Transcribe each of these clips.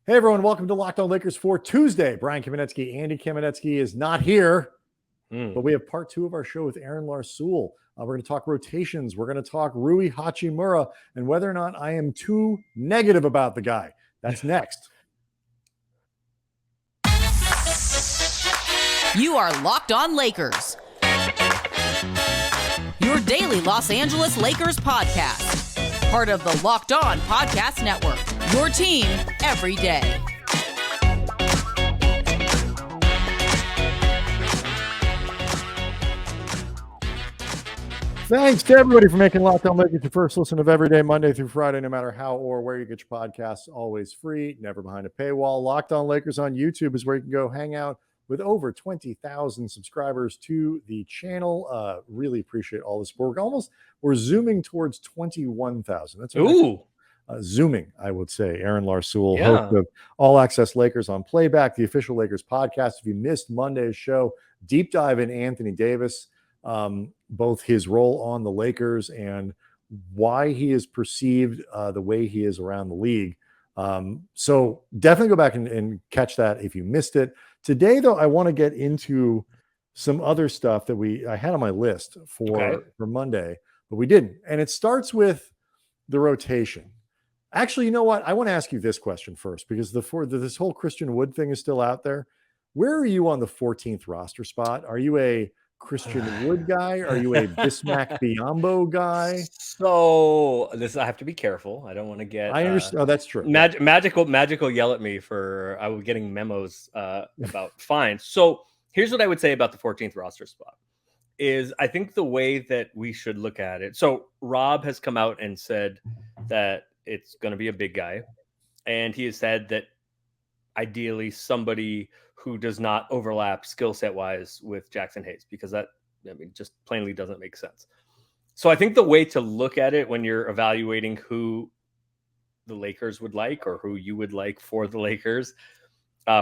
Hey everyone, welcome to Locked On Lakers for Tuesday. Brian Kamenetsky, Andy Kamenetsky is not here, but we have part 2 of our show with Aaron Larsuel. We're going to talk rotations. We're going to talk Rui Hachimura and whether or not I am too negative about the guy. That's next. You are Locked On Lakers, your daily Los Angeles Lakers podcast. Part of the Locked On Podcast Network, your team every day. Thanks to everybody for making Locked On Lakers your first listen of every day, Monday through Friday, no matter how or where you get your podcasts. Always free, never behind a paywall. Locked On Lakers on YouTube is where you can go hang out with over 20,000 subscribers to the channel. Really appreciate all the support. We're zooming towards 21,000. That's zooming, I would say. Aaron Larsuel, host of All Access Lakers on Playback, the official Lakers podcast. If you missed Monday's show, deep dive in Anthony Davis, both his role on the Lakers and why he is perceived the way he is around the league. So definitely go back and catch that if you missed it. Today, though, I want to get into some other stuff that I had on my list for Monday, but we didn't. And it starts with the rotation. Actually, you know what? I want to ask you this question first, because this whole Christian Wood thing is still out there. Where are you on the 14th roster spot? Are you a Christian Wood guy? Are you a Bismack Biyombo guy? So I have to be careful. I don't want to get. I understand. That's true. Magical yell at me for I was getting memos about fines. So here's what I would say about the 14th roster spot is I think the way that we should look at it. So Rob has come out and said that it's going to be a big guy, and he has said that ideally somebody who does not overlap skill set wise with Jackson Hayes, because that, just plainly doesn't make sense. So I think the way to look at it when you're evaluating who the Lakers would like or who you would like for the Lakers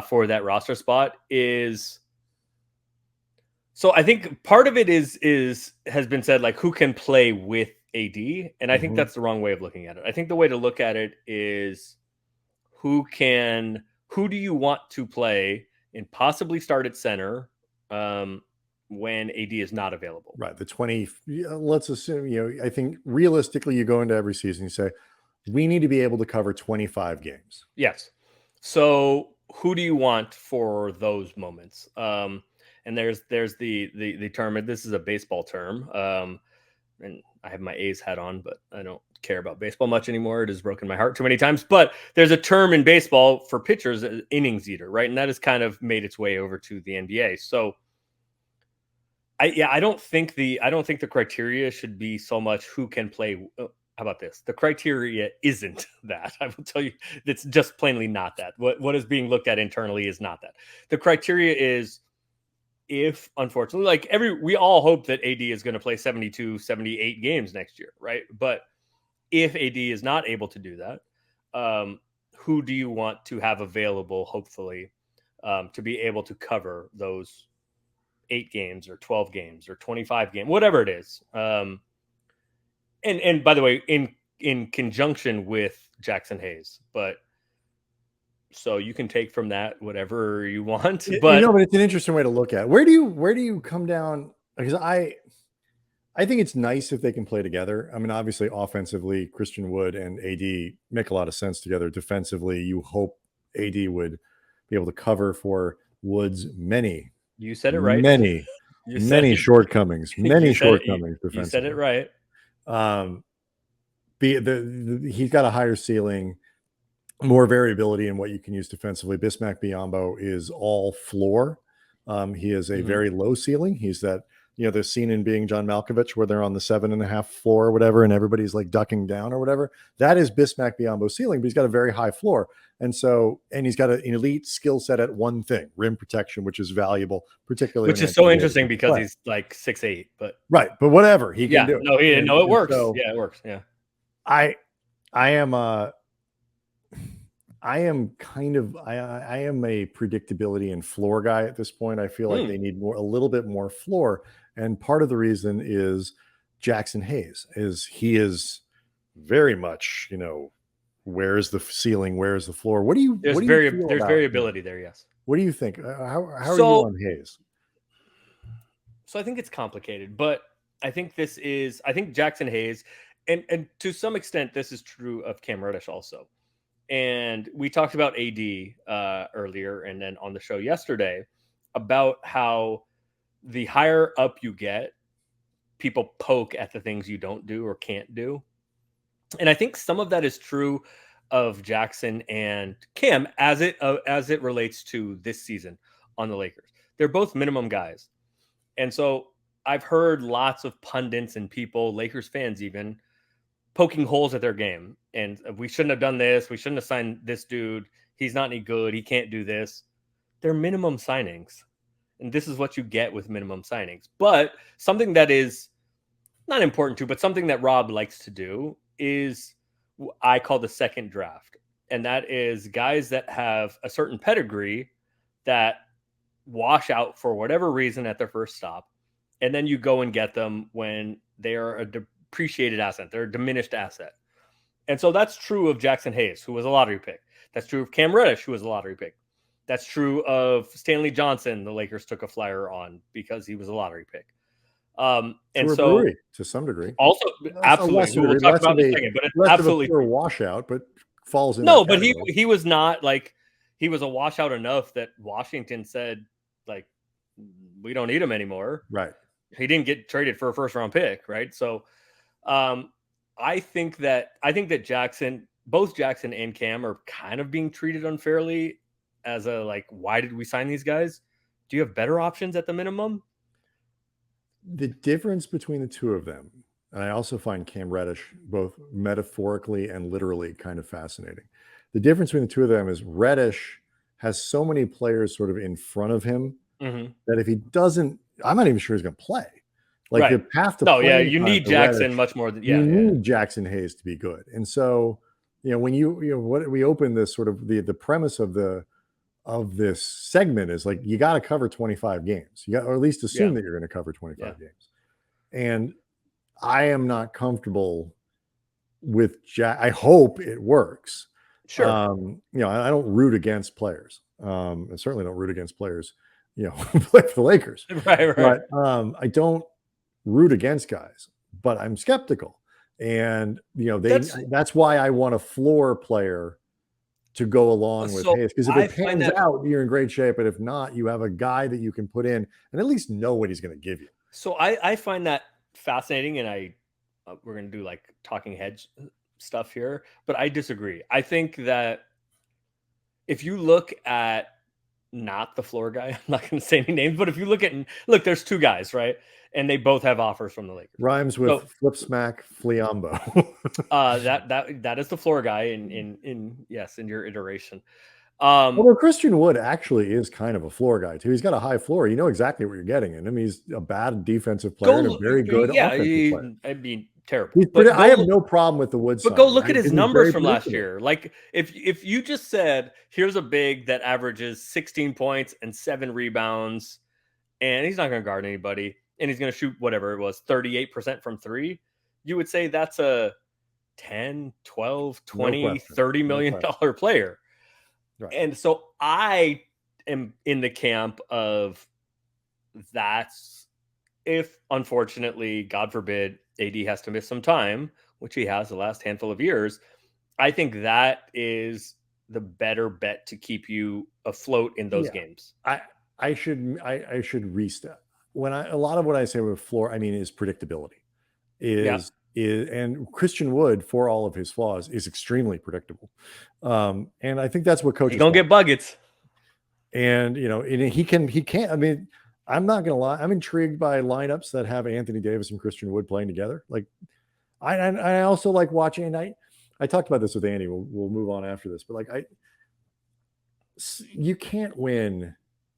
for that roster spot is, so I think part of it has been said, like, who can play with AD. And I think that's the wrong way of looking at it. I think the way to look at it is who do you want to play and possibly start at center when AD is not available. Right. Let's assume, I think realistically you go into every season, you say, we need to be able to cover 25 games. Yes. So who do you want for those moments? And there's the term, this is a baseball term. And I have my A's hat on, but I don't care about baseball much anymore. It has broken my heart too many times. But there's a term in baseball for pitchers, innings eater, right? And that has kind of made its way over to the NBA. So I don't think the criteria should be so much who can play. How about this? The criteria isn't that. I will tell you, it's just plainly not that. What is being looked at internally is not that. The criteria is, if unfortunately, we all hope that AD is going to play 72, 78 games next year, right? But if AD is not able to do that, who do you want to have available, hopefully, to be able to cover those 8 games or 12 games or 25 games, whatever it is. And by the way, in conjunction with Jackson Hayes, but so you can take from that whatever you want, but but it's an interesting way to look at it. Where do you come down? Because I think it's nice if they can play together. I mean, obviously offensively, Christian Wood and AD make a lot of sense together. Defensively, you hope AD would be able to cover for Wood's many. You said it right. Many shortcomings. Many shortcomings. You said it right. He's got a higher ceiling, more variability in what you can use defensively. Bismack Biyombo is all floor. He is a very low ceiling. He's that, the scene in Being John Malkovich where they're on the 7.5 floor or whatever, and everybody's like ducking down or whatever. That is Bismack Biyombo's ceiling, but he's got a very high floor. And he's got an elite skill set at one thing, rim protection, which is valuable, particularly. Which is so interesting because he's like 6'8", but right. But whatever he can do. No, it works. So, it works. Yeah. I am a predictability and floor guy at this point. I feel like they need a little bit more floor. And part of the reason is Jackson Hayes he is very much, where's the ceiling, where's the floor? What do you There's what do you feel there's about variability there, yes. What do you think? How are you So on Hayes? so I think it's complicated, but I think Jackson Hayes, and to some extent this is true of Cam Reddish also. And we talked about AD earlier and then on the show yesterday about how the higher up you get, people poke at the things you don't do or can't do. And I think some of that is true of Jackson and Cam as it relates to this season on the Lakers. They're both minimum guys. And so I've heard lots of pundits and people, Lakers fans even, poking holes at their game. And we shouldn't have done this. We shouldn't have signed this dude. He's not any good. He can't do this. They're minimum signings. And this is what you get with minimum signings. But something that is not important to, but something that Rob likes to do is I call the second draft. And that is guys that have a certain pedigree that wash out for whatever reason at their first stop. And then you go and get them when they are a depreciated asset. They're a diminished asset. And so that's true of Jackson Hayes, who was a lottery pick. That's true of Cam Reddish, who was a lottery pick. That's true of Stanley Johnson. The Lakers took a flyer on because he was a lottery pick. And so Brewery, to some degree, also absolutely, we'll talk about it in a second, but it's absolutely a washout, but falls in. No, but he was not like, he was a washout enough that Washington said, like, we don't need him anymore. Right. He didn't get traded for a first round pick. Right. So I think that both Jackson and Cam are kind of being treated unfairly as a, like, why did we sign these guys? Do you have better options at the minimum? The difference between the two of them, and I also find Cam Reddish both metaphorically and literally kind of fascinating. The difference between the two of them is Reddish has so many players sort of in front of him that if he doesn't, I'm not even sure he's going to play. Like, the path to play. You need Jackson Reddish, much more than you need Jackson Hayes to be good. And so, when what we open this sort of the premise of this segment is like, you got to cover 25 games. You got, or at least assume that you're going to cover 25 games. And I am not comfortable with Jack. I hope it works. Sure. I don't root against players. I certainly don't root against players, who play for the Lakers. Right. But I don't root against guys, but I'm skeptical. And, that's why I want a floor player to go along with Hayes, because if it pans out, you're in great shape. But if not, you have a guy that you can put in and at least know what he's going to give you. So I find that fascinating, and we're going to do like talking heads stuff here, but I disagree. I think that if you look at not the floor guy, I'm not going to say any names, but if you look, there's two guys, right? And they both have offers from the Lakers. Rhymes with flip smack Biyombo. That is the floor guy in your iteration. Well, Christian Wood actually is kind of a floor guy too. He's got a high floor. You know exactly what you're getting in him. He's a bad defensive player and a very good offensive player. I mean, terrible. I have no problem with the Wood. But go look at his numbers from last year. Like, if you just said, here's a big that averages 16 points and 7 rebounds, and he's not going to guard anybody, and he's going to shoot whatever it was, 38% from 3, you would say that's a 10, 12, 20, $30 million player. Right. And so I am in the camp of that's if, unfortunately, God forbid, AD has to miss some time, which he has the last handful of years. I think that is the better bet to keep you afloat in those games. I should restep. A lot of what I say with floor, is predictability. And Christian Wood, for all of his flaws, is extremely predictable. And I think that's what coaches don't get buckets. And and he can. I'm not gonna lie, I'm intrigued by lineups that have Anthony Davis and Christian Wood playing together. Like, I also like watching, and I talked about this with Andy. We'll move on after this, but you can't win.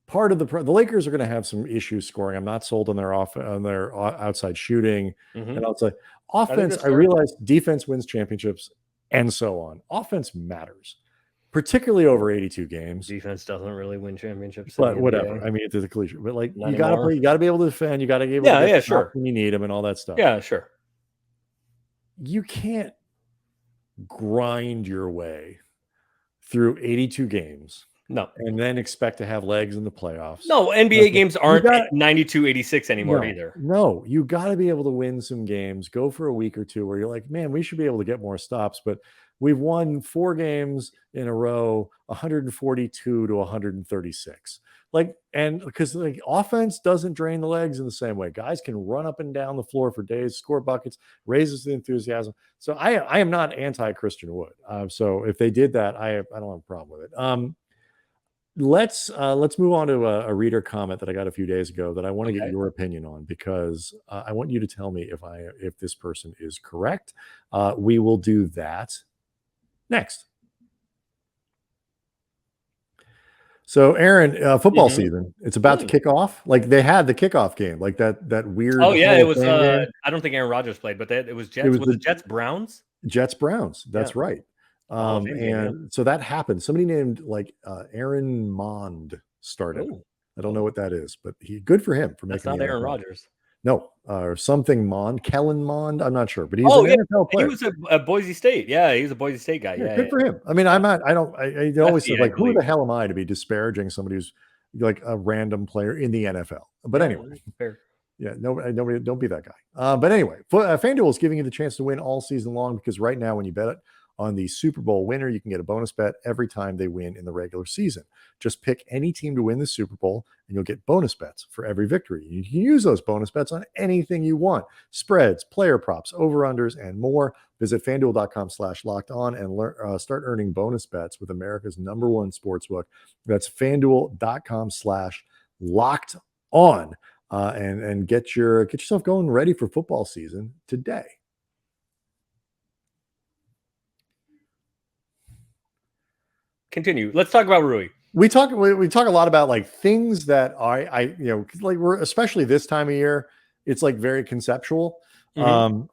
Part of the Lakers are going to have some issues scoring. I'm not sold on their outside shooting and outside offense. I realize defense wins championships and so on. Offense matters, particularly over 82 games. Defense doesn't really win championships, but whatever. It's a cliche. But you got to be able to defend. You got to be able to sure, when you need them and all that stuff. Yeah, sure. You can't grind your way through 82 games No. and then expect to have legs in the playoffs. No, NBA games aren't 92-86 anymore either. No, you got to be able to win some games. Go for a week or two where you're like, man, we should be able to get more stops. But we've won 4 games in a row, 142 to 136. And because offense doesn't drain the legs in the same way. Guys can run up and down the floor for days, score buckets, raises the enthusiasm. So I am not anti-Christian Wood. So if they did that, I don't have a problem with it. Let's move on to a reader comment that I got a few days ago that I want to get your opinion on, because I want you to tell me if this person is correct. We will do that next. So, Aaron, football season, it's about to kick off. Like, they had the kickoff game, like that weird. Oh yeah, it was. I don't think Aaron Rodgers played, but it was Jets. Was it Jets Browns? Jets Browns. That's right. So that happened. Somebody named Aaron Mond started. Ooh. I don't know what that is, but good for him for making. That's not Aaron Rodgers. No, or something Mond, Kellen Mond. I'm not sure, but he's an NFL player. He was a Boise State. Yeah, he was a Boise State guy. Yeah, good for him. I mean, I always say, like, who the hell am I to be disparaging somebody who's like a random player in the NFL? But anyway, fair. Yeah, nobody, don't be that guy. But anyway, FanDuel is giving you the chance to win all season long, because right now when you bet it on the Super Bowl winner, you can get a bonus bet every time they win in the regular season. Just pick any team to win the Super Bowl, and you'll get bonus bets for every victory. You can use those bonus bets on anything you want: spreads, player props, over-unders, and more. Visit FanDuel.com/locked-on and start earning bonus bets with America's #1 sportsbook. That's FanDuel.com/locked-on. And get yourself going ready for football season today. Continue. Let's talk about Rui. We talk a lot about like things that we're, especially this time of year, it's like very conceptual. The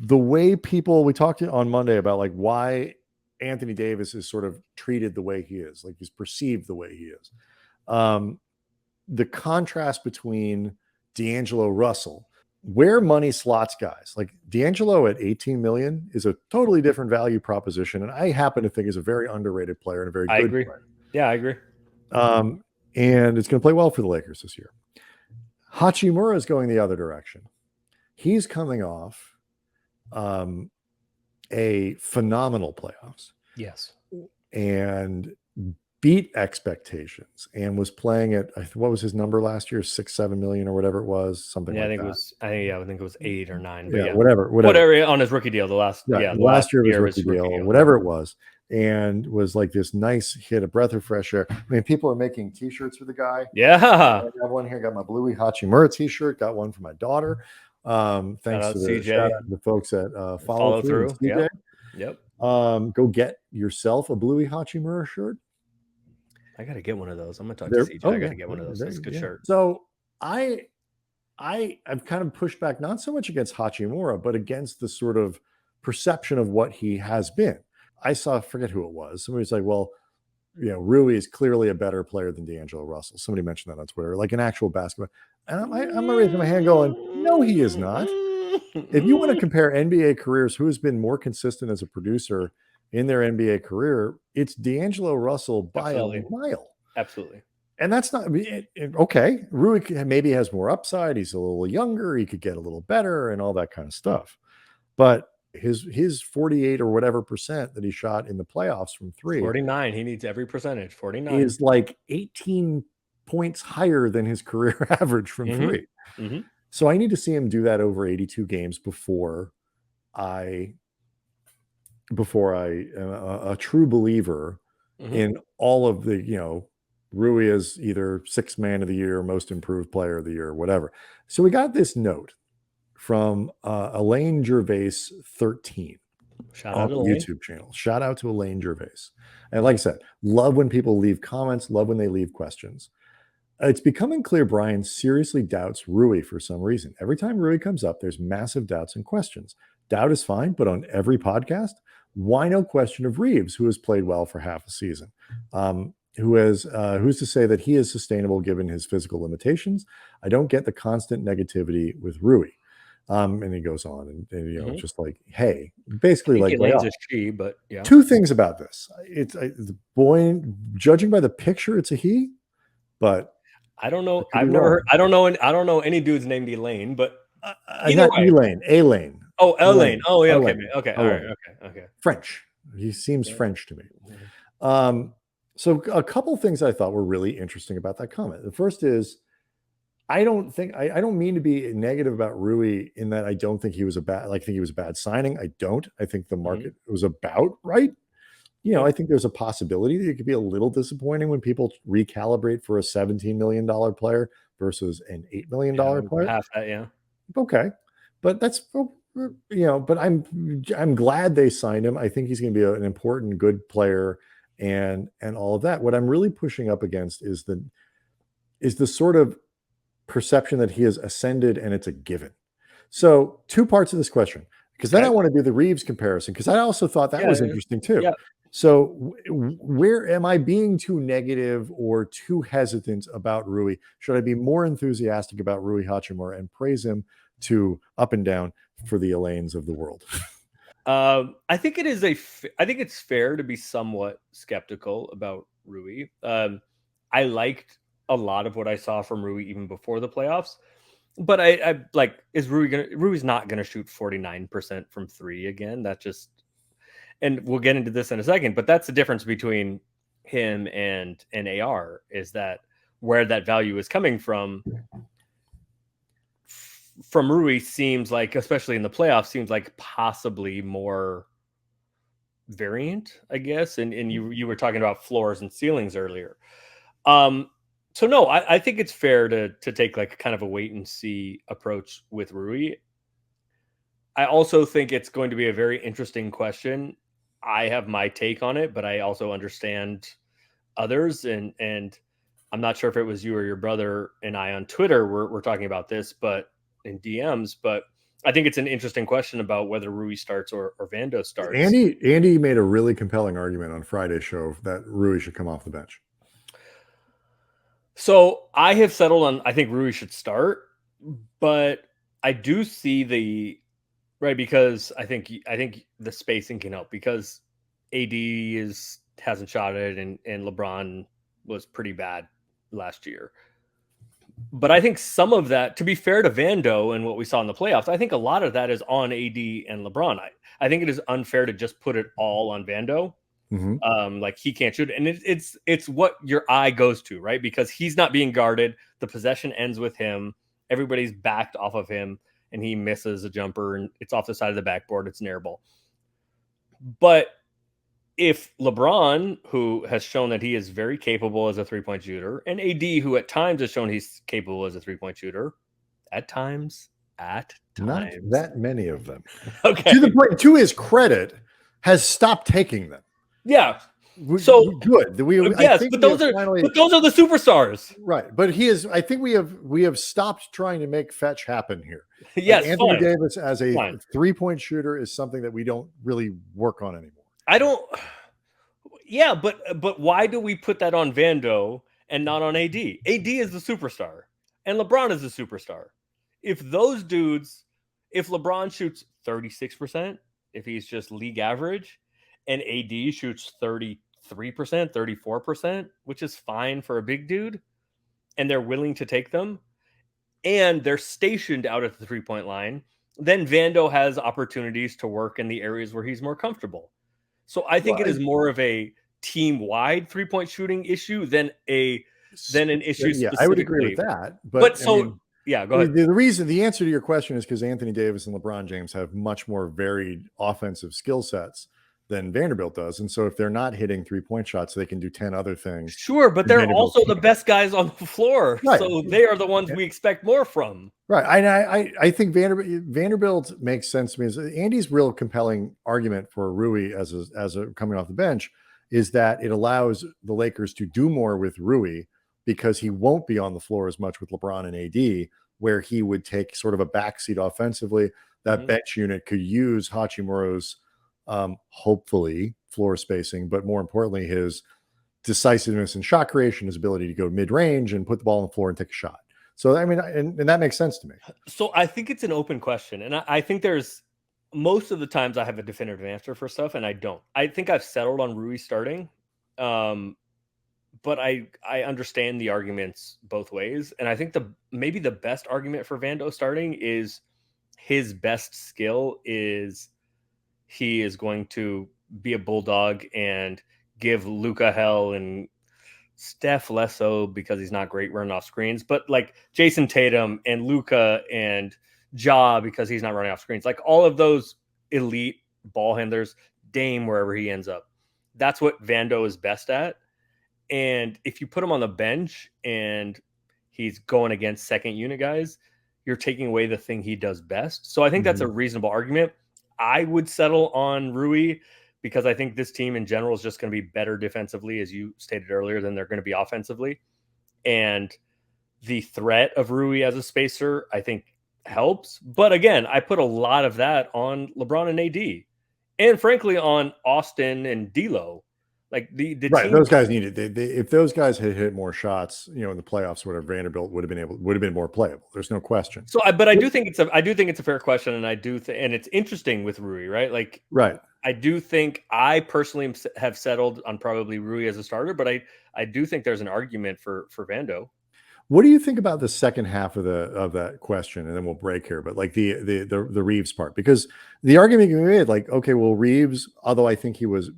way people, we talked on Monday about like why Anthony Davis is sort of treated the way he is, like he's perceived the way he is. The contrast between D'Angelo Russell, where money slots guys like D'Angelo at 18 million is a totally different value proposition, and I happen to think is a very underrated player and a very good player. Yeah, I agree. And it's going to play well for the Lakers this year. Hachimura is going the other direction. He's coming off a phenomenal playoffs. Yes. And beat expectations and was playing at, what was his number last year? 6-7 million or whatever it was, something like that. I think it was 8 or 9. But yeah, whatever on his rookie deal. Last year was rookie deal, whatever it was, and was like this nice hit, a breath of fresh air. I mean, people are making T-shirts for the guy. Yeah, I have one here. Got my Rui Hachimura T-shirt. Got one for my daughter. Thanks to the folks at Follow Through. Yep. Go get yourself a Rui Hachimura shirt. I got to get one of those. I'm going to talk to CJ. I got to get one of those. That's a good shirt. So I've kind of pushed back, not so much against Hachimura, but against the sort of perception of what he has been. I forget who it was. Somebody was like, well, Rui is clearly a better player than D'Angelo Russell. Somebody mentioned that on Twitter, like an actual basketball. And I'm raising my hand going, no, he is not. If you want to compare NBA careers, who has been more consistent as a producer in their NBA career, it's D'Angelo Russell by a mile. Absolutely. And that's not okay. Rui maybe has more upside. He's a little younger. He could get a little better and all that kind of stuff. But his 48 or whatever percent that he shot in the playoffs from 3, 49. He needs every percentage. 49 is like 18 points higher than his career average from 3. Mm-hmm. So I need to see him do that over 82 games before I am a true believer in all of the, Rui is either 6th man of the year, most improved player of the year, whatever. So we got this note from Elaine Gervais 13 on the YouTube channel. Shout out to Elaine Gervais. And like I said, love when people leave comments, love when they leave questions. It's becoming clear Brian seriously doubts Rui for some reason. Every time Rui comes up, there's massive doubts and questions. Doubt is fine, but on every podcast, why no question of Reaves, who has played well for half a season? Who's to say that he is sustainable given his physical limitations? I don't get the constant negativity with Rui. And he goes on and you know, just like, hey, basically like Elaine's a she, but yeah. Two things about this. It's the boy, judging by the picture, it's a he, but I don't know. I've never heard. I don't know any dudes named Elaine, but not Elaine. Elaine. Oh, Elaine. Oh, yeah. Okay. Elaine. Okay. All right. Okay. French. He seems French to me. So a couple things I thought were really interesting about that comment. The first is, I don't mean to be negative about Rui in that I don't think he was a bad signing. I don't. I think the market was about right. You know, I think there's a possibility that it could be a little disappointing when people recalibrate for a $17 million player versus an $8 million player. Half that, yeah. Okay, but that's, you know, but I'm glad they signed him. I think he's going to be an important, good player, and all of that. What I'm really pushing up against is the sort of perception that he has ascended and it's a given. So two parts of this question, because then I want to do the Reaves comparison, because I also thought that was interesting too. Yeah. So where am I being too negative or too hesitant about Rui? Should I be more enthusiastic about Rui Hachimura and praise him to up and down for the Elaines of the world? I think it's fair to be somewhat skeptical about Rui. I liked a lot of what I saw from Rui even before the playoffs, but I like, Rui's not gonna shoot 49% from three again. That just, and we'll get into this in a second, but that's the difference between him and AR, is that where that value is coming from Rui seems like, especially in the playoffs, seems like possibly more variant, I guess. And you were talking about floors and ceilings earlier. So no, I think it's fair to take like kind of a wait and see approach with Rui. I also think it's going to be a very interesting question. I have my take on it, but I also understand others. And I'm not sure if it was you or your brother and I on Twitter we're talking about this, but in DMs, but I think it's an interesting question about whether Rui starts or Vando starts. Andy made a really compelling argument on Friday's show that Rui should come off the bench. So I have settled on, I think Rui should start, but I do see because I think the spacing can help, because AD hasn't shot it and LeBron was pretty bad last year. But I think some of that, to be fair to Vando and what we saw in the playoffs, I think a lot of that is on AD and LeBron. I think it is unfair to just put it all on Vando. Like he can't shoot, and it's what your eye goes to, right? Because he's not being guarded. The possession ends with him. Everybody's backed off of him, and he misses a jumper, and it's off the side of the backboard. It's an air ball. But if LeBron, who has shown that he is very capable as a three-point shooter, and AD, who at times has shown he's capable as a three-point shooter, at times, not that many of them. Okay. To the point, to his credit, has stopped taking them. Yeah. So good. But those are the superstars, right? But I think we have stopped trying to make fetch happen here. Yes, like Anthony Davis as a three-point shooter is something that we don't really work on anymore. Yeah, but why do we put that on Vando and not on AD? AD is the superstar, and LeBron is the superstar. If those dudes, if LeBron shoots 36%, if he's just league average, and AD shoots 33%, 34%, which is fine for a big dude, and they're willing to take them, and they're stationed out at the three-point line, then Vando has opportunities to work in the areas where he's more comfortable. So I think it is more of a team-wide three-point shooting issue than an issue. Yeah, I would agree with that. Go ahead. The answer to your question is because Anthony Davis and LeBron James have much more varied offensive skill sets than Vanderbilt does. And so if they're not hitting three-point shots, they can do 10 other things. Sure, but they're also the best guys on the floor. Right. So they are the ones we expect more from. Right. I think Vanderbilt makes sense to me. Andy's real compelling argument for Rui as a coming off the bench is that it allows the Lakers to do more with Rui because he won't be on the floor as much with LeBron and AD, where he would take sort of a backseat offensively. That bench unit could use Hachimura's hopefully floor spacing, but more importantly, his decisiveness in shot creation, his ability to go mid-range and put the ball on the floor and take a shot. So, I mean, and that makes sense to me. So I think it's an open question. And I think there's most of the times I have a definitive answer for stuff and I don't. I think I've settled on Rui starting. But I understand the arguments both ways. And I think maybe the best argument for Vando starting is his best skill is he is going to be a bulldog and give Luka hell and Steph less so because he's not great running off screens, but like Jason Tatum and Luka and Ja because he's not running off screens, like all of those elite ball handlers, Dame wherever he ends up. That's what Vando is best at. And if you put him on the bench and he's going against second unit guys, you're taking away the thing he does best. So I think that's a reasonable argument. I would settle on Rui because I think this team in general is just going to be better defensively, as you stated earlier, than they're going to be offensively. And the threat of Rui as a spacer, I think, helps. But again, I put a lot of that on LeBron and AD. And frankly, on Austin and D'Lo. Like the right, team, those guys needed. If those guys had hit more shots, in the playoffs, whatever, Vanderbilt would have been more playable. There's no question. So, I do think it's a fair question, and and it's interesting with Rui, right? Like, right. I do think I personally have settled on probably Rui as a starter, but I do think there's an argument for Vando. What do you think about the second half of that question? And then we'll break here. But like the Reaves part, because the argument can be made, like, okay, well, Reaves, although I think he was,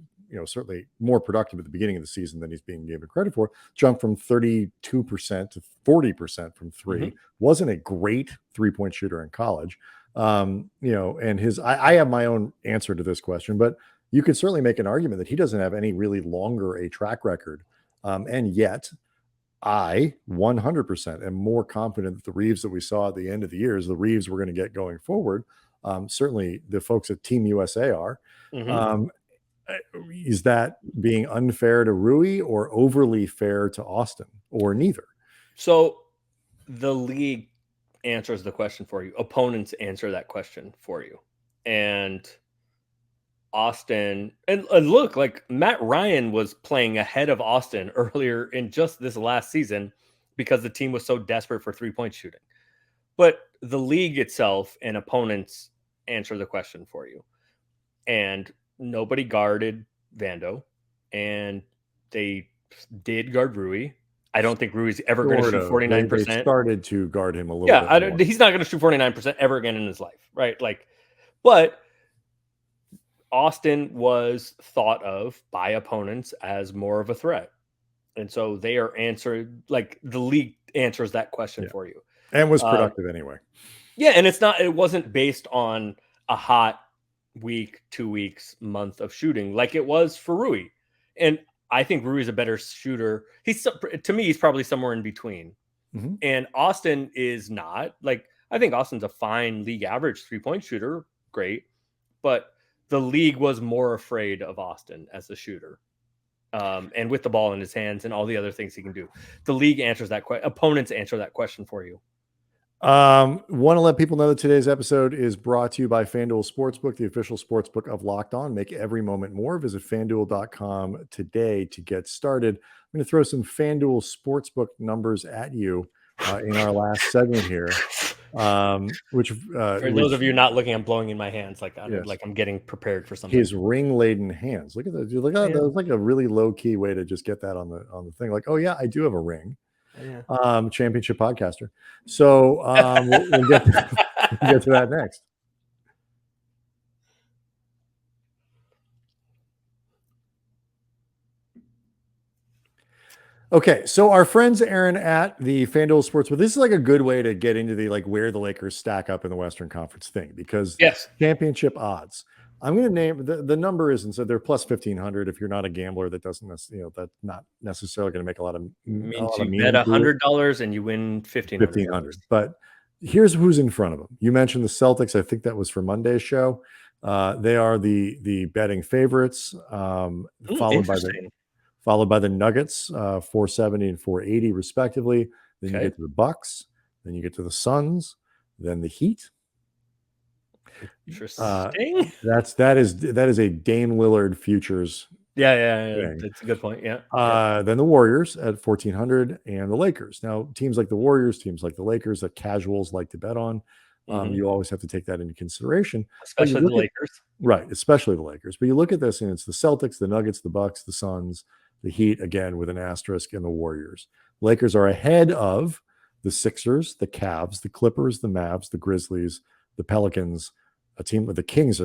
certainly more productive at the beginning of the season than he's being given credit for, jumped from 32% to 40% from three. Wasn't a great 3-point shooter in college. And I have my own answer to this question, but you could certainly make an argument that he doesn't have any really longer a track record. And yet I 100% am more confident that the Reaves that we saw at the end of the year is the Reaves we're going to get going forward. Certainly the folks at Team USA are. Is that being unfair to Rui or overly fair to Austin, or neither? So the league answers the question for you. Opponents answer that question for you. And Austin, and look, like Matt Ryan was playing ahead of Austin earlier in just this last season because the team was so desperate for 3-point shooting. But the league itself and opponents answer the question for you. And nobody guarded Vando, and they did guard Rui. I don't think Rui's ever going to shoot 49%. They started to guard him a little bit. Yeah, he's not going to shoot 49% ever again in his life, right? Like, but Austin was thought of by opponents as more of a threat. And so they are answered, like the league answers that question for you. And was productive anyway. Yeah, and it wasn't based on a hot week, 2 weeks, month of shooting like it was for Rui. And I think Rui is a better shooter. To me, he's probably somewhere in between. And Austin is not. Like, I think Austin's a fine league average 3-point shooter. Great. But the league was more afraid of Austin as a shooter. And with the ball in his hands and all the other things he can do. The league answers that question. Opponents answer that question for you. Want to let people know that today's episode is brought to you by FanDuel Sportsbook, the official sportsbook of Locked On. Make every moment more. Visit FanDuel.com today to get started. I'm going to throw some FanDuel Sportsbook numbers at you in our last segment here. For those of you not looking, I'm blowing in my hands like I'm getting prepared for something. His ring-laden hands. Look at that. Look at that. That was like a really low-key way to just get that on the thing. Like, oh yeah, I do have a ring. Yeah. Championship podcaster. So we'll get to that next. Okay, so our friends Aaron at the FanDuel Sportsbook, this is like a good way to get into the where the Lakers stack up in the Western Conference thing, because championship odds. I'm going to name the number isn't so they're plus 1,500. If you're not a gambler, that doesn't that's not necessarily going to make a lot of. Means you bet $100 and you win $1,500. But here's who's in front of them. You mentioned the Celtics. I think that was for Monday's show. They are the betting favorites, followed by the Nuggets, 470 and 480 respectively. Then you get to the Bucks. Then you get to the Suns. Then the Heat. Interesting. That is a Dame Lillard futures Yeah. thing. That's a good point. Yeah. Then the Warriors at 1,400 and the Lakers. Now, teams like the Warriors, teams like the Lakers that casuals like to bet on, you always have to take that into consideration. But you Especially the look at, Lakers. right, especially the Lakers. But you look at this and it's the Celtics, the Nuggets, the Bucks, the Suns, the Heat, again with an asterisk, and the Warriors. Lakers are ahead of the Sixers, the Cavs, the Clippers, the Mavs, the Grizzlies, the Pelicans, a team with the Kings.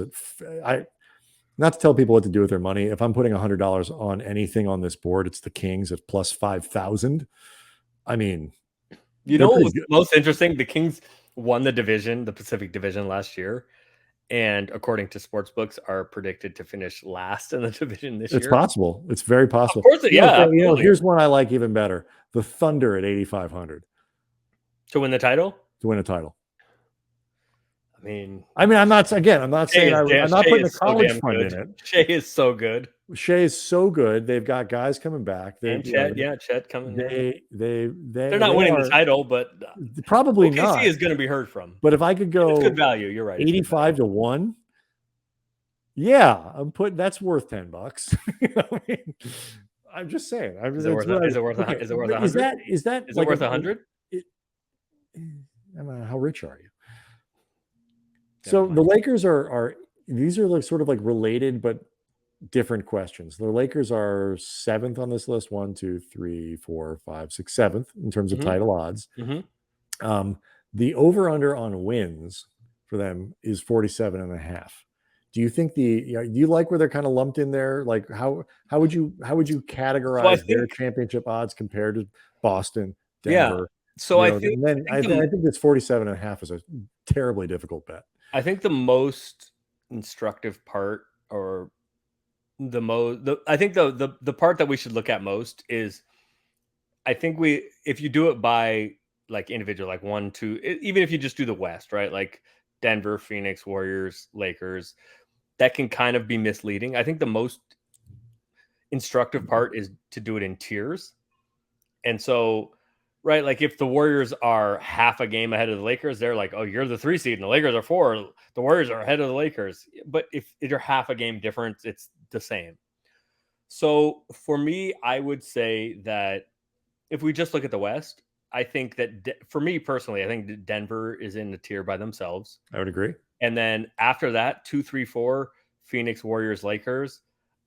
Not to tell people what to do with their money. If I'm putting $100 on anything on this board, it's the Kings at plus 5,000. I mean, You they're know what pretty was good. most interesting? The Kings won the division, the Pacific Division last year, and according to sportsbooks, are predicted to finish last in the division this It's year. possible. It's very Of possible. course, absolutely. Here's one I like even better: the Thunder at 8,500 To win the title. to win a title. I mean, I'm not saying I'm not putting a college fund in it. Shea is so good. Shea is so good. They've got guys coming back. And Chet, Chet coming. They're not winning the title, but probably OKC not. is going to be heard from. But if I could go, it's good value. You're right. 85 to 1. Yeah, that's worth $10. I mean, I'm just saying. Is it worth 100? Is that is it worth 100? I don't know. How rich are you? So the Lakers are these are like sort of like related but different questions. The Lakers are 7th on this list. 1, 2, 3, 4, 5, 6, 7th in terms of title odds. The over-under on wins for them is 47.5. Do you think do you like where they're kind of lumped in there? Like how would you categorize their championship odds compared to Boston, Denver? Yeah. So I think this 47.5 is a terribly difficult bet. I think the most instructive part, or I think the part that we should look at most is, I think if you do it by like individual, like 1, 2, even if you just do the West, right? Like Denver, Phoenix, Warriors, Lakers, that can kind of be misleading. I think the most instructive part is to do it in tiers. And so, right, like if the Warriors are half a game ahead of the Lakers, they're like, oh, you're the 3 seed and the Lakers are 4. The Warriors are ahead of the Lakers. But if you're half a game difference, it's the same. So for me, I would say that if we just look at the West, I think that for me personally, I think Denver is in the tier by themselves. I would agree. And then after that, 2, 3, 4, Phoenix, Warriors, Lakers,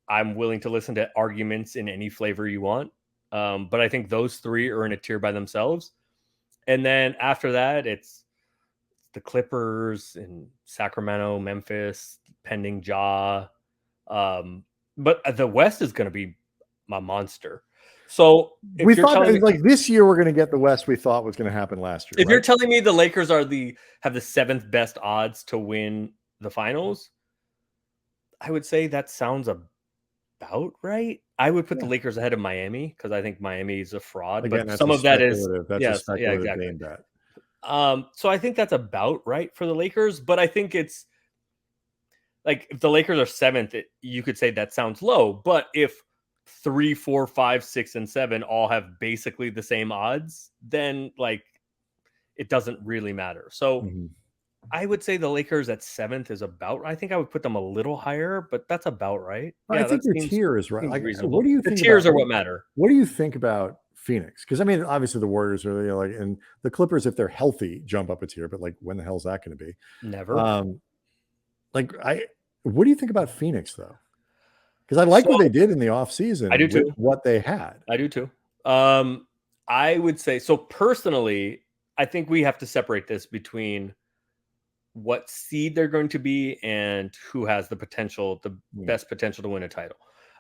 I'm willing to listen to arguments in any flavor you want. But I think those 3 are in a tier by themselves. And then after that, it's the Clippers and Sacramento, Memphis, pending Ja. But the West is going to be my monster. So we thought like this year we're going to get the West we thought was going to happen last year. If you're telling me the Lakers have the 7th best odds to win the finals, I would say that sounds about right. I would put the Lakers ahead of Miami because I think Miami is a fraud. Again, but some of that is exactly. Bet. So I think that's about right for the Lakers. But I think it's like if the Lakers are 7th, you could say that sounds low. But if 3, 4, 5, 6, and 7 all have basically the same odds, then like it doesn't really matter. So I would say the Lakers at 7th is about. I think I would put them a little higher, but that's about right. I think your tier is right. Like, what do you think? The tiers are what matter. What do you think about Phoenix? Because I mean, obviously the Warriors are like, and the Clippers, if they're healthy, jump up a tier. But like, when the hell is that going to be? Never. What do you think about Phoenix though? Because I like what they did in the offseason. I do too. What they had. I do too. I would say so personally. I think we have to separate this between what seed they're going to be and who has the potential, the best potential to win a title.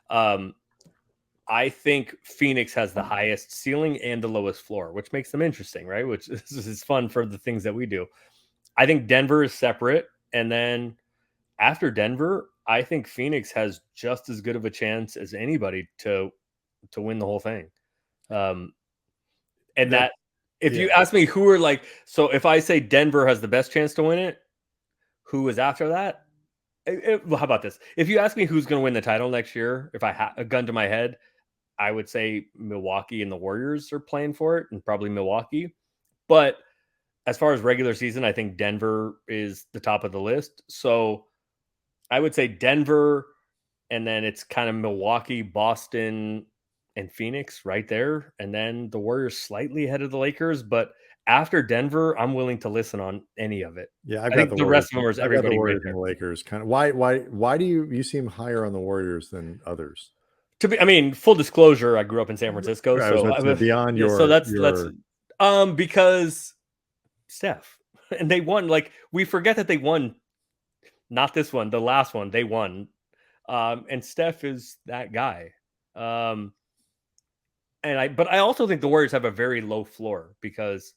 I think Phoenix has the highest ceiling and the lowest floor, which makes them interesting, right? Which is fun for the things that we do. I think Denver is separate. And then after Denver, I think Phoenix has just as good of a chance as anybody to win the whole thing. If you ask me who are like, so if I say Denver has the best chance to win it, who is after that? How about this? If you ask me who's going to win the title next year, if I had a gun to my head, I would say Milwaukee and the Warriors are playing for it, and probably Milwaukee. But as far as regular season, I think Denver is the top of the list. So I would say Denver, and then it's kind of Milwaukee, Boston, and Phoenix right there, and then the Warriors slightly ahead of the Lakers. But after Denver, I'm willing to listen on any of it. Yeah, I think the rest of them is I've got the everybody right Warriors there. and the Lakers. Kind of why do you seem higher on the Warriors than others? I mean, full disclosure, I grew up in San Francisco, I was so about to say, beyond yeah, your so that's because Steph and they won. Like we forget that they won. Not this one, the last one they won, and Steph is that guy. But I also think the Warriors have a very low floor because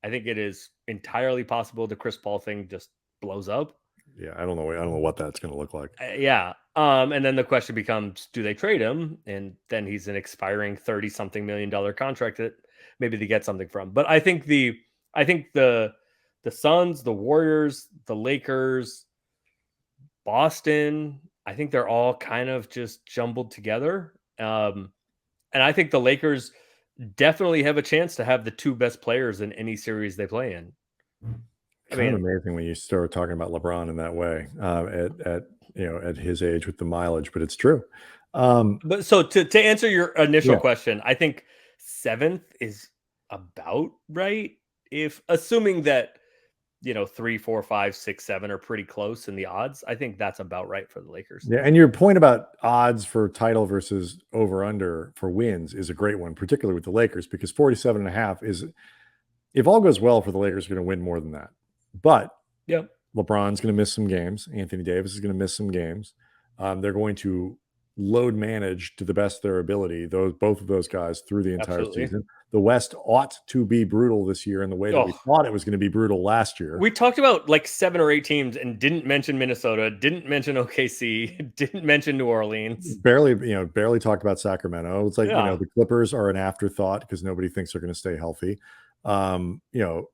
I think it is entirely possible the Chris Paul thing just blows up. Yeah, I don't know what that's going to look like. Yeah. And then the question becomes, do they trade him? And then he's an expiring $30-something million contract that maybe they get something from. But I think the Suns, the Warriors, the Lakers, Boston, I think they're all kind of just jumbled together. And I think the Lakers definitely have a chance to have the two best players in any series they play in. Kind of amazing when you start talking about LeBron in that way at his age with the mileage, but it's true. But so to answer your initial question, I think 7th is about right. If assuming that 3, 4, 5, 6, 7 are pretty close in the odds, I think that's about right for the Lakers. Yeah, and your point about odds for title versus over under for wins is a great one, particularly with the Lakers, because 47.5 is, if all goes well for the Lakers, are going to win more than that. But LeBron's going to miss some games. Anthony Davis is going to miss some games. They're going to load manage to the best of their ability, both of those guys through the entire season. The West ought to be brutal this year in the way that we thought it was going to be brutal last year. We talked about like 7 or 8 teams and didn't mention Minnesota, didn't mention OKC, didn't mention New Orleans. Barely talked about Sacramento. It's like, the Clippers are an afterthought because nobody thinks they're going to stay healthy. The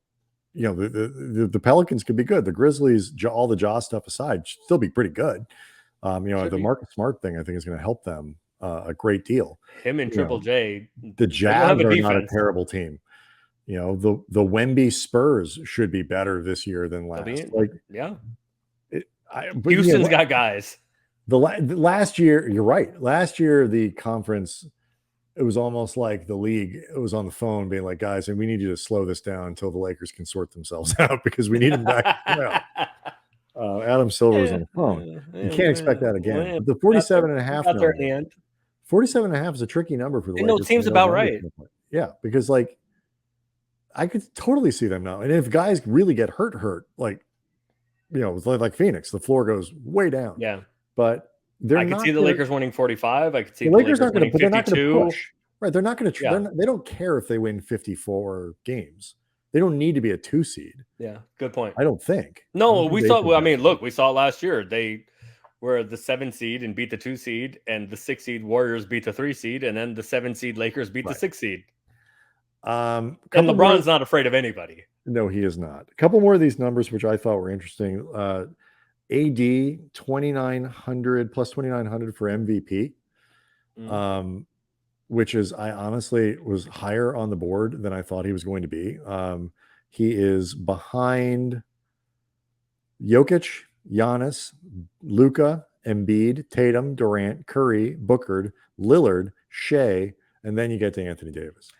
Pelicans could be good. The Grizzlies, all the Jaw stuff aside, should still be pretty good. The Marcus Smart thing, I think, is going to help them a great deal. Him and Triple J. The Jazz are not a terrible team. The Wemby Spurs should be better this year than last. Houston's got guys. The last year, you're right. Last year, the conference, it was almost like the league, it was on the phone being like, guys, and we need you to slow this down until the Lakers can sort themselves out because we need them back. Adam Silver was on the phone. You can't expect that again. But the 47.5 number, at the end. 47.5 is a tricky number for the Lakers. No, it seems about right. Yeah, because I could totally see them now. And if guys really get hurt, like Phoenix, the floor goes way down. Yeah. But I could see the Lakers winning 45. I could see the Lakers not winning 52. Right. They're not going to they don't care if they win 54 games. They don't need to be a 2 seed. Yeah, good point. I don't think. No, we saw. Well, I mean, look, we saw last year. They were the 7 seed and beat the 2 seed, and the 6 seed Warriors beat the 3 seed, and then the 7 seed Lakers beat the 6 seed. And LeBron's not afraid of anybody. No, he is not. A couple more of these numbers, which I thought were interesting. AD 2,900 plus 2,900 for MVP. Which is, I honestly was higher on the board than I thought he was going to be. He is behind Jokic, Giannis, Luka, Embiid, Tatum, Durant, Curry, Booker, Lillard, Shea, and then you get to Anthony Davis.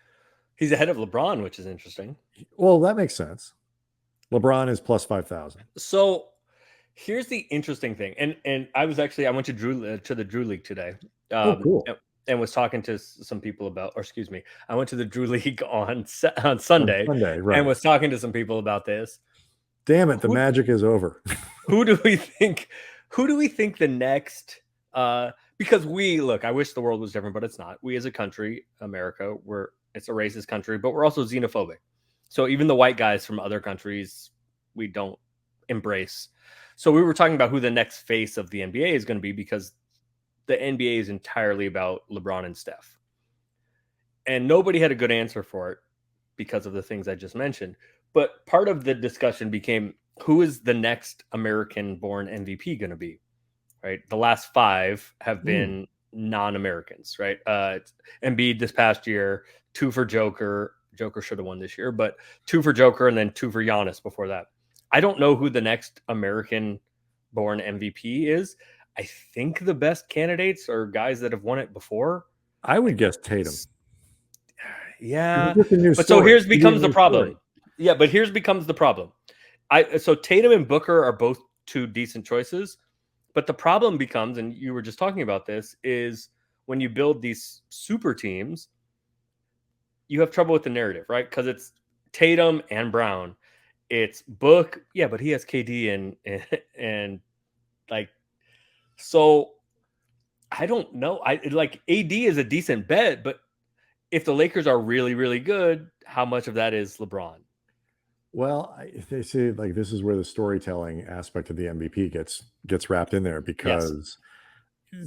He's ahead of LeBron, which is interesting. Well, that makes sense. LeBron is plus 5,000. So here's the interesting thing, and I went to the Drew League today. Cool. And was talking to some people I went to the Drew League on Sunday, right. And was talking to some people about this. Damn it, the magic is over. Who do we think the next? Because I wish the world was different, but it's not. We as a country, America, it's a racist country, but we're also xenophobic. So even the white guys from other countries, we don't embrace. So we were talking about who the next face of the NBA is going to be, because the NBA is entirely about LeBron and Steph. And nobody had a good answer for it because of the things I just mentioned. But part of the discussion became, who is the next American-born MVP going to be? Right? The last 5 have been non-Americans, right? Embiid this past year, 2 for Joker. Joker should have won this year, but 2 for Joker and then 2 for Giannis before that. I don't know who the next American-born MVP is. I think the best candidates are guys that have won it before. I would guess Tatum. Yeah, It's a new but story. so here's It's a becomes the new problem. story. Yeah, but here's becomes the problem. So Tatum and Booker are both two decent choices, but the problem becomes, and you were just talking about this, is when you build these super teams, you have trouble with the narrative, right? Because it's Tatum and Brown. It's Book, yeah, but he has KD and like, so I don't know. I like AD is a decent bet, but if the Lakers are really, really good, how much of that is LeBron? Well, they say like this is where the storytelling aspect of the MVP gets wrapped in there because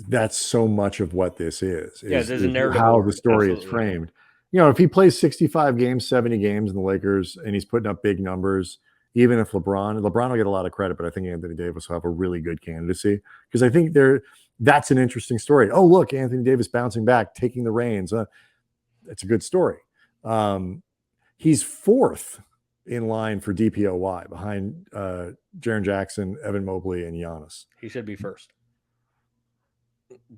that's so much of what this is There's a narrative how over the it, story is absolutely. framed. You know, if he plays 65 games, 70 games in the Lakers and he's putting up big numbers, even if LeBron will get a lot of credit, but I think Anthony Davis will have a really good candidacy because I think that's an interesting story. Oh, look, Anthony Davis bouncing back, taking the reins. It's a good story. He's fourth in line for DPOY behind Jaren Jackson, Evan Mobley, and Giannis. He should be first.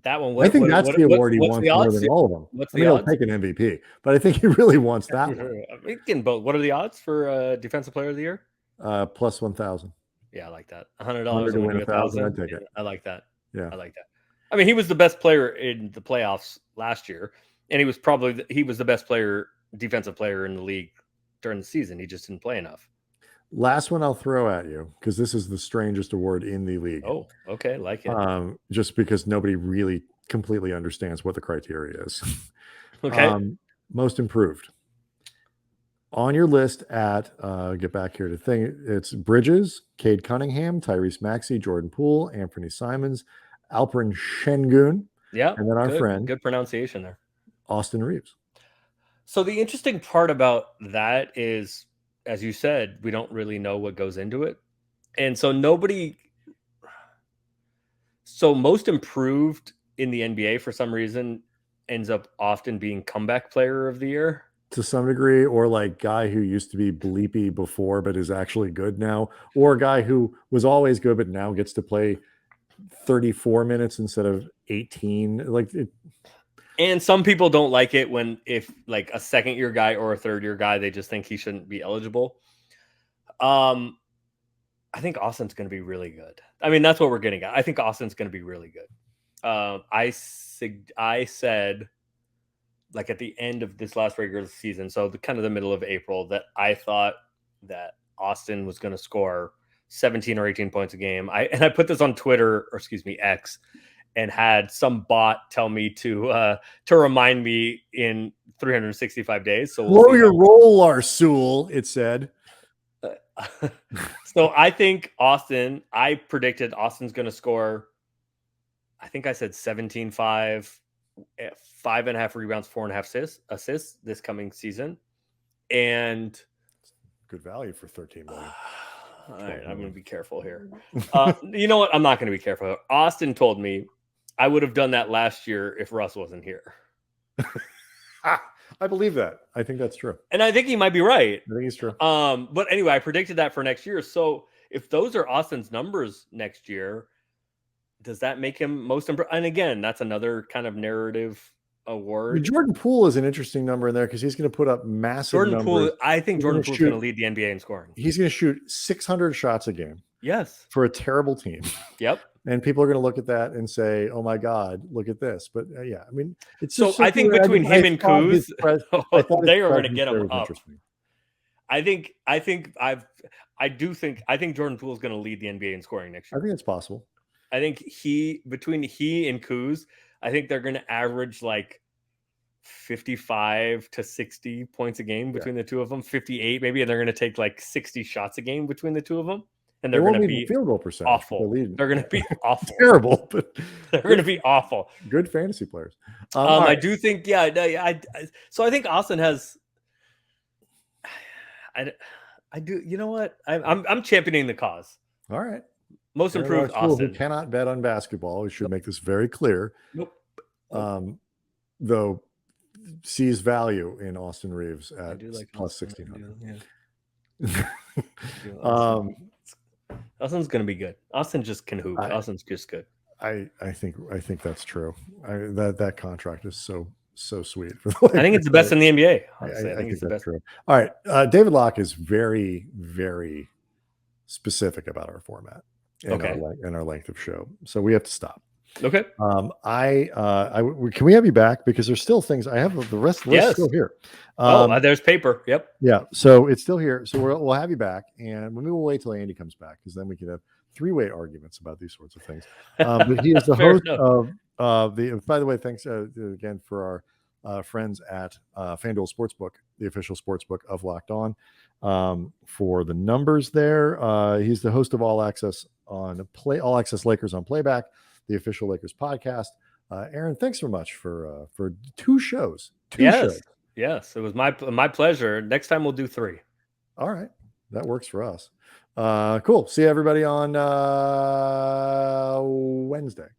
That one. I think that's the award he wants more than all of them. What's I mean, he'll take an MVP, but I think he really wants that one. We can both. What are the odds for Defensive Player of the Year? Plus 1,000. Yeah, I like that. $100 to win 1,000. I'd take it. I like that. Yeah, I like that. I mean, he was the best player in the playoffs last year, and he was the best defensive player in the league during the season. He just didn't play enough. Last one I'll throw at you because this is the strangest award in the league. Oh, okay, like it. Just because nobody really completely understands what the criteria is. Okay. Most improved. On your list at get back here to thing, it's Bridges, Cade Cunningham, Tyrese Maxey, Jordan Poole, Anthony Simons, Alperen Şengün, Yeah, and then our friend, good pronunciation there, Austin Reaves. So the interesting part about that is, as you said, we don't really know what goes into it. And so most improved in the NBA for some reason ends up often being comeback player of the year. To some degree, or like guy who used to be bleepy before but is actually good now, or a guy who was always good but now gets to play 34 minutes instead of 18. And some people don't like it if like a second year guy or a third year guy, they just think he shouldn't be eligible. I think Austin's going to be really good. I mean, that's what we're getting at. I think Austin's going to be really good. I said, like at the end of this last regular season, so kind of the middle of April, that I thought that Austin was going to score 17 or 18 points a game. I put this on Twitter, or excuse me, X, and had some bot tell me to remind me in 365 days. So slow your roll, Larsuel, it said. So I think I predicted Austin's going to score, I think I said 17-5, 5.5 rebounds, 4.5 assists this coming season. And good value for 13 million. All right, I'm going to be careful here. You know what? I'm not going to be careful. Austin told me I would have done that last year if Russ wasn't here. I believe that. I think that's true. And I think he might be right. I think he's true. But anyway, I predicted that for next year. So if those are Austin's numbers next year, does that make him most improved? And again, that's another kind of narrative award. Jordan Poole is an interesting number in there because he's going to put up massive numbers. I think Jordan Poole's going to lead the NBA in scoring. He's going to shoot 600 shots a game. Yes. For a terrible team. Yep. And people are going to look at that and say, "Oh my God, look at this!" But yeah, I mean, it's so. I think between him and Kuz, they are going to get him up. I think Jordan Poole is going to lead the NBA in scoring next year. I think it's possible. I think between he and Kuz, I think they're going to average like 55 to 60 points a game between the two of them, 58 maybe, and they're going to take like 60 shots a game between the two of them. And they're going to be field goal percentage. Awful. They're going to be awful. Terrible, but they're going to be awful. Good fantasy players. I do think, so I think Austin has. I do. You know what? I'm championing the cause. All right. Most improved Austin. Who cannot bet on basketball. We should make this very clear. Nope. Though sees value in Austin Reaves at plus 1,600. Austin's going to be good. Austin just can hoop. Austin's just good. I think that's true. That contract is so sweet. I think it's the best in the NBA. Honestly, I I think it's the that's best. true. All right, David Locke is very, very specific about our format and our length of show, so we have to stop. Okay. Can we have you back, because there's still things I have, the rest still here. There's paper. Yep. Yeah, so it's still here. So we'll have you back, and we will wait till Andy comes back, because then we can have three-way arguments about these sorts of things. But he is the host of the. By the way, thanks again for our friends at FanDuel Sportsbook, the official sportsbook of Locked On. For the numbers there, he's the host of All Access Lakers on Playback, the official Lakers podcast. Aaron, thanks so much for 2 shows. Shows. Yes, it was my pleasure. Next time we'll do 3. All right, that works for us. Cool. See everybody on Wednesday.